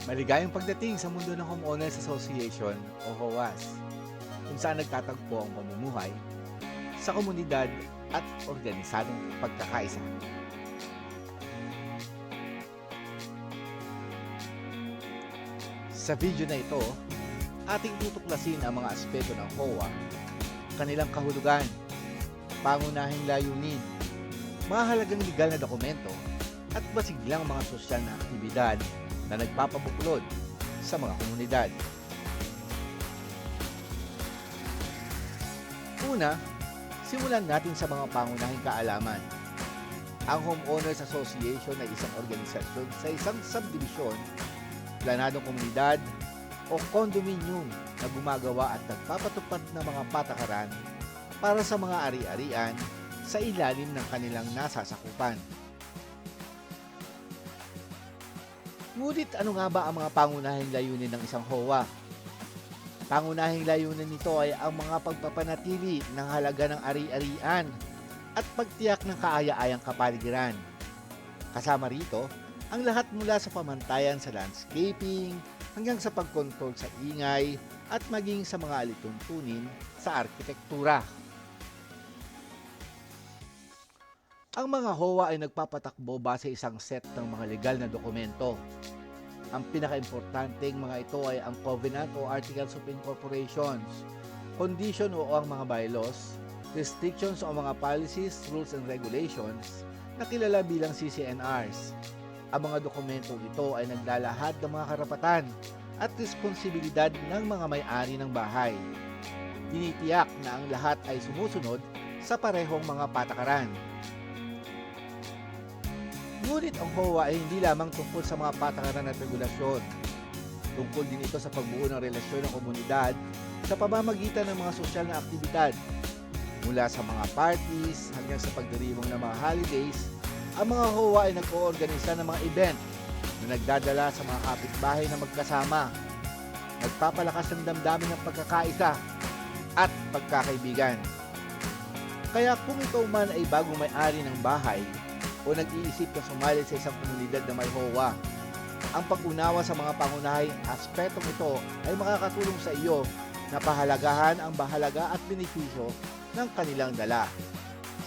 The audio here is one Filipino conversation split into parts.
Maligayang pagdating sa mundo ng Homeowners Association o HOAS, kung saan nagtatagpo ang pamumuhay sa komunidad at organisadong pagkakaisa. Sa video na ito, ating tutuklasin ang mga aspeto ng HOA, kanilang kahulugan, pangunahing layunin, mahalagang legal na dokumento, at masiglang mga sosyal na aktibidad na nagpapabuklod sa mga komunidad. Una, simulan natin sa mga pangunahing kaalaman. Ang Homeowners Association ay isang organisasyon sa isang subdivision, planadong komunidad o condominium na gumagawa at nagpapatupad ng mga patakaran para sa mga ari-arian sa ilalim ng kanilang nasasakupan. Ngunit ano nga ba ang mga pangunahing layunin ng isang HOA? Pangunahing layunin nito ay ang mga pagpapanatili ng halaga ng ari-arian at pagtiyak ng kaaya-ayang kapaligiran. Kasama rito ang lahat mula sa pamantayan sa landscaping hanggang sa pagkontrol sa ingay at maging sa mga alituntunin sa arkitektura. Ang mga HOA ay nagpapatakbo base isang set ng mga legal na dokumento. Ang pinaka-importanteng mga ito ay ang Covenant o Articles of Incorporations, Condition o ang mga bylaws, Restrictions o mga policies, rules and regulations na kilala bilang CCNRs. Ang mga dokumentong ito ay naglalahad ng mga karapatan at responsibilidad ng mga may-ari ng bahay. Tinitiyak na ang lahat ay sumusunod sa parehong mga patakaran. Ngunit ang HOA ay hindi lamang tungkol sa mga patakaran at regulasyon. Tungkol din ito sa pagbuo ng relasyon ng komunidad sa pamamagitan ng mga sosyal na aktibidad. Mula sa mga parties hanggang sa pagdiriwang ng mga holidays, ang mga HOA ay nag-oorganisa ng mga event na nagdadala sa mga kapitbahay na magkasama, nagpapalakas ng damdamin ng pagkakaisa at pagkakaibigan. Kaya kung ikaw man ay bagong may-ari ng bahay, o nag-iisip na sumali sa isang komunidad na may HOA, ang pag-unawa sa mga pangunahing aspetong ito ay makakatulong sa iyo na pahalagahan ang bahalaga at benepisyo ng kanilang dala.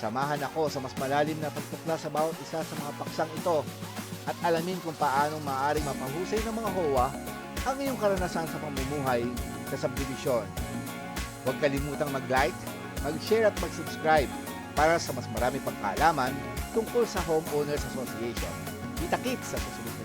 Samahan ako sa mas malalim na pagtuklas sa bawat isa sa mga paksang ito at alamin kung paanong maaaring mapahusay ng mga HOA ang iyong karanasan sa pamumuhay sa subdivision. Huwag kalimutang mag-like, mag-share at mag-subscribe para sa mas marami pang kaalaman tungkol sa Homeowners Association. Kita-kits sa susunod